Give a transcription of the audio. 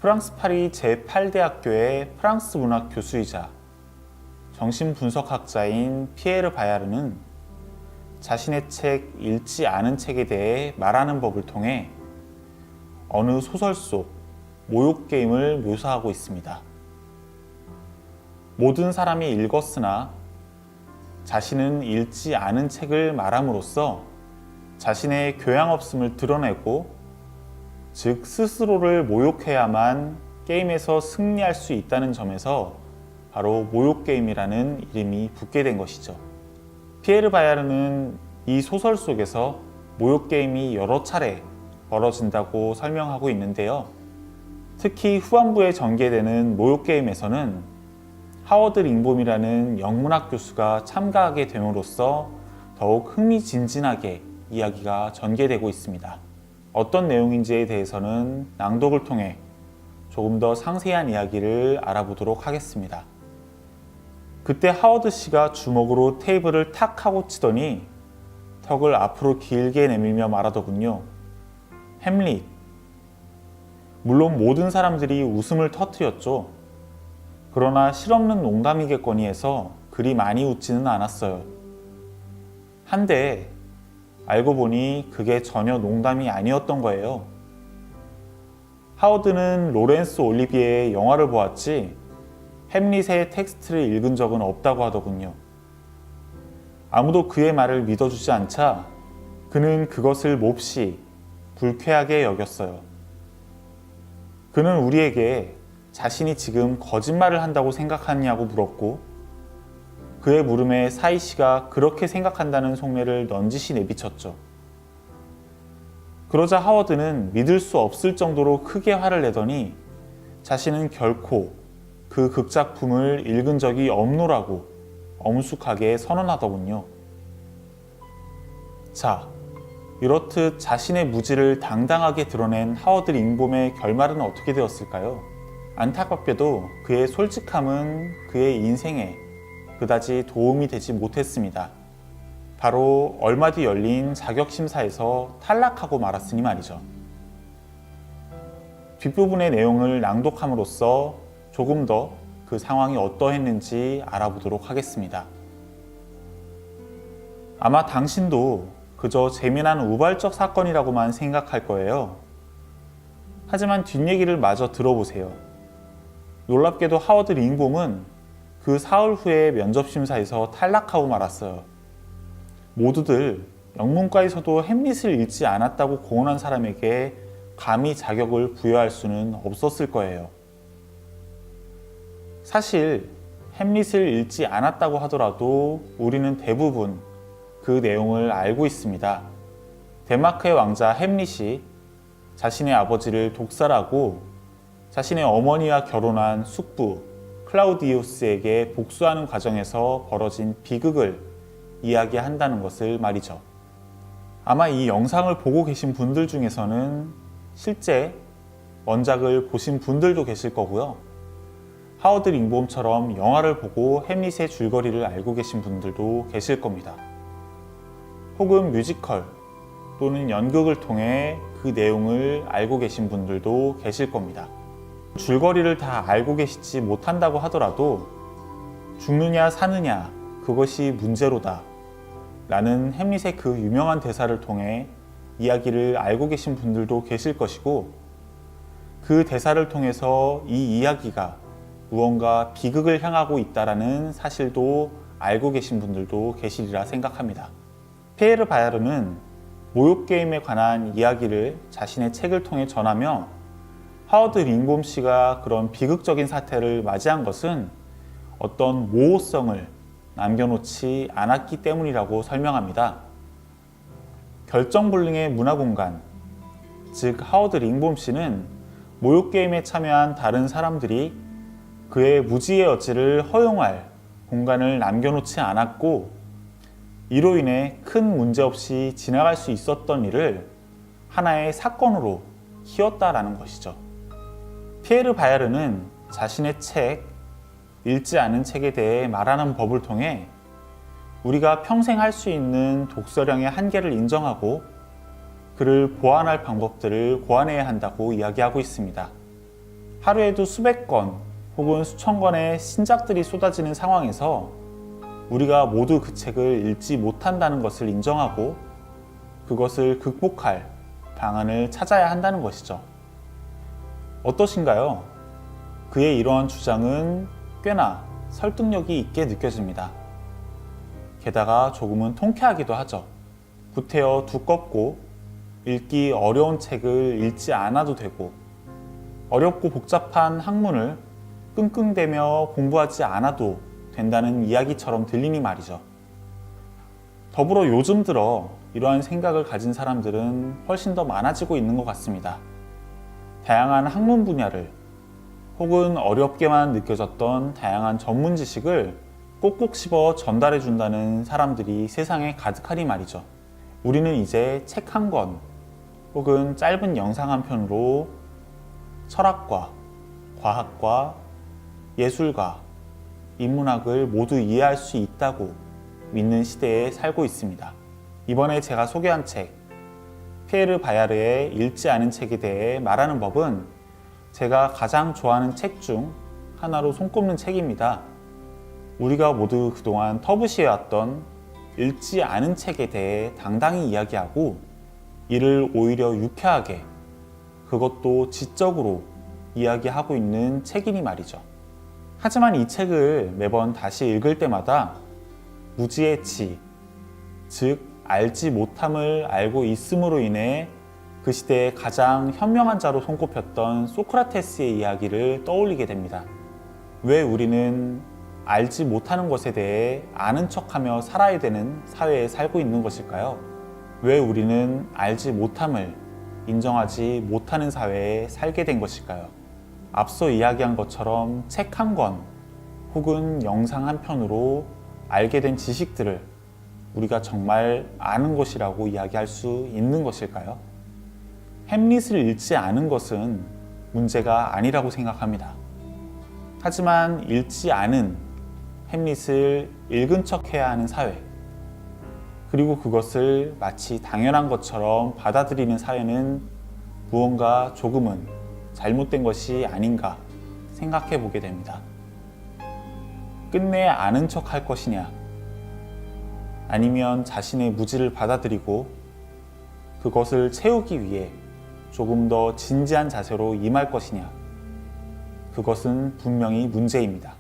프랑스 파리 제8대학교의 프랑스 문학 교수이자 정신분석학자인 피에르 바야르는 자신의 책 읽지 않은 책에 대해 말하는 법을 통해 어느 소설 속 모욕 게임을 묘사하고 있습니다. 모든 사람이 읽었으나 자신은 읽지 않은 책을 말함으로써 자신의 교양 없음을 드러내고, 즉 스스로를 모욕해야만 게임에서 승리할 수 있다는 점에서 바로 모욕 게임이라는 이름이 붙게 된 것이죠. 피에르 바야르는 이 소설 속에서 모욕 게임이 여러 차례 벌어진다고 설명하고 있는데요. 특히 후반부에 전개되는 모욕 게임에서는 하워드 링봄이라는 영문학 교수가 참가하게 됨으로써 더욱 흥미진진하게 이야기가 전개되고 있습니다. 어떤 내용인지에 대해서는 낭독을 통해 조금 더 상세한 이야기를 알아보도록 하겠습니다. 그때 하워드 씨가 주먹으로 테이블을 탁 하고 치더니 턱을 앞으로 길게 내밀며 말하더군요. 햄릿. 물론 모든 사람들이 웃음을 터뜨렸죠. 그러나 실없는 농담이겠거니 해서 그리 많이 웃지는 않았어요. 한데 알고 보니 그게 전혀 농담이 아니었던 거예요. 하워드는 로렌스 올리비에의 영화를 보았지 햄릿의 텍스트를 읽은 적은 없다고 하더군요. 아무도 그의 말을 믿어주지 않자 그는 그것을 몹시 불쾌하게 여겼어요. 그는 우리에게 자신이 지금 거짓말을 한다고 생각하느냐고 물었고, 그의 물음에 사이 씨가 그렇게 생각한다는 속내를 넌지시 내비쳤죠. 그러자 하워드는 믿을 수 없을 정도로 크게 화를 내더니 자신은 결코 그 극작품을 읽은 적이 없노라고 엄숙하게 선언하더군요. 자, 이렇듯 자신의 무지를 당당하게 드러낸 하워드 링봄의 결말은 어떻게 되었을까요? 안타깝게도 그의 솔직함은 그의 인생에 그다지 도움이 되지 못했습니다. 바로 얼마 뒤 열린 자격심사에서 탈락하고 말았으니 말이죠. 뒷부분의 내용을 낭독함으로써 조금 더 그 상황이 어떠했는지 알아보도록 하겠습니다. 아마 당신도 그저 재미난 우발적 사건이라고만 생각할 거예요. 하지만 뒷얘기를 마저 들어보세요. 놀랍게도 하워드 링봄은 그 사흘 후에 면접심사에서 탈락하고 말았어요. 모두들 영문과에서도 햄릿을 읽지 않았다고 공언한 사람에게 감히 자격을 부여할 수는 없었을 거예요. 사실 햄릿을 읽지 않았다고 하더라도 우리는 대부분 그 내용을 알고 있습니다. 덴마크의 왕자 햄릿이 자신의 아버지를 독살하고 자신의 어머니와 결혼한 숙부 클라우디우스에게 복수하는 과정에서 벌어진 비극을 이야기한다는 것을 말이죠. 아마 이 영상을 보고 계신 분들 중에서는 실제 원작을 보신 분들도 계실 거고요. 하워드 링봄처럼 영화를 보고 햄릿의 줄거리를 알고 계신 분들도 계실 겁니다. 혹은 뮤지컬 또는 연극을 통해 그 내용을 알고 계신 분들도 계실 겁니다. 줄거리를 다 알고 계시지 못한다고 하더라도 죽느냐 사느냐 그것이 문제로다 라는 햄릿의 그 유명한 대사를 통해 이야기를 알고 계신 분들도 계실 것이고, 그 대사를 통해서 이 이야기가 무언가 비극을 향하고 있다라는 사실도 알고 계신 분들도 계시리라 생각합니다. 피에르 바야르는 모욕 게임에 관한 이야기를 자신의 책을 통해 전하며 하워드 링봄 씨가 그런 비극적인 사태를 맞이한 것은 어떤 모호성을 남겨놓지 않았기 때문이라고 설명합니다. 결정불능의 문화공간, 즉 하워드 링봄 씨는 모욕 게임에 참여한 다른 사람들이 그의 무지의 여지를 허용할 공간을 남겨놓지 않았고, 이로 인해 큰 문제 없이 지나갈 수 있었던 일을 하나의 사건으로 키웠다라는 것이죠. 피에르 바야르는 자신의 책, 읽지 않은 책에 대해 말하는 법을 통해 우리가 평생 할 수 있는 독서량의 한계를 인정하고 그를 보완할 방법들을 고안해야 한다고 이야기하고 있습니다. 하루에도 수백 건 혹은 수천 건의 신작들이 쏟아지는 상황에서 우리가 모두 그 책을 읽지 못한다는 것을 인정하고 그것을 극복할 방안을 찾아야 한다는 것이죠. 어떠신가요? 그의 이러한 주장은 꽤나 설득력이 있게 느껴집니다. 게다가 조금은 통쾌하기도 하죠. 구태여 두껍고 읽기 어려운 책을 읽지 않아도 되고 어렵고 복잡한 학문을 끙끙대며 공부하지 않아도 된다는 이야기처럼 들리니 말이죠. 더불어 요즘 들어 이러한 생각을 가진 사람들은 훨씬 더 많아지고 있는 것 같습니다. 다양한 학문 분야를 혹은 어렵게만 느껴졌던 다양한 전문 지식을 꼭꼭 씹어 전달해 준다는 사람들이 세상에 가득하니 말이죠. 우리는 이제 책 한 권 혹은 짧은 영상 한 편으로 철학과, 과학과, 예술과, 인문학을 모두 이해할 수 있다고 믿는 시대에 살고 있습니다. 이번에 제가 소개한 책, 피에르 바야르의 읽지 않은 책에 대해 말하는 법은 제가 가장 좋아하는 책 중 하나로 손꼽는 책입니다. 우리가 모두 그동안 터부시해왔던 읽지 않은 책에 대해 당당히 이야기하고 이를 오히려 유쾌하게 그것도 지적으로 이야기하고 있는 책이니 말이죠. 하지만 이 책을 매번 다시 읽을 때마다 무지의 치, 즉 알지 못함을 알고 있음으로 인해 그 시대의 가장 현명한 자로 손꼽혔던 소크라테스의 이야기를 떠올리게 됩니다. 왜 우리는 알지 못하는 것에 대해 아는 척하며 살아야 되는 사회에 살고 있는 것일까요? 왜 우리는 알지 못함을 인정하지 못하는 사회에 살게 된 것일까요? 앞서 이야기한 것처럼 책 한 권 혹은 영상 한 편으로 알게 된 지식들을 우리가 정말 아는 것이라고 이야기할 수 있는 것일까요? 햄릿을 읽지 않은 것은 문제가 아니라고 생각합니다. 하지만 읽지 않은 햄릿을 읽은 척 해야 하는 사회, 그리고 그것을 마치 당연한 것처럼 받아들이는 사회는 무언가 조금은 잘못된 것이 아닌가 생각해 보게 됩니다. 끝내 아는 척 할 것이냐, 아니면 자신의 무지를 받아들이고 그것을 채우기 위해 조금 더 진지한 자세로 임할 것이냐, 그것은 분명히 문제입니다.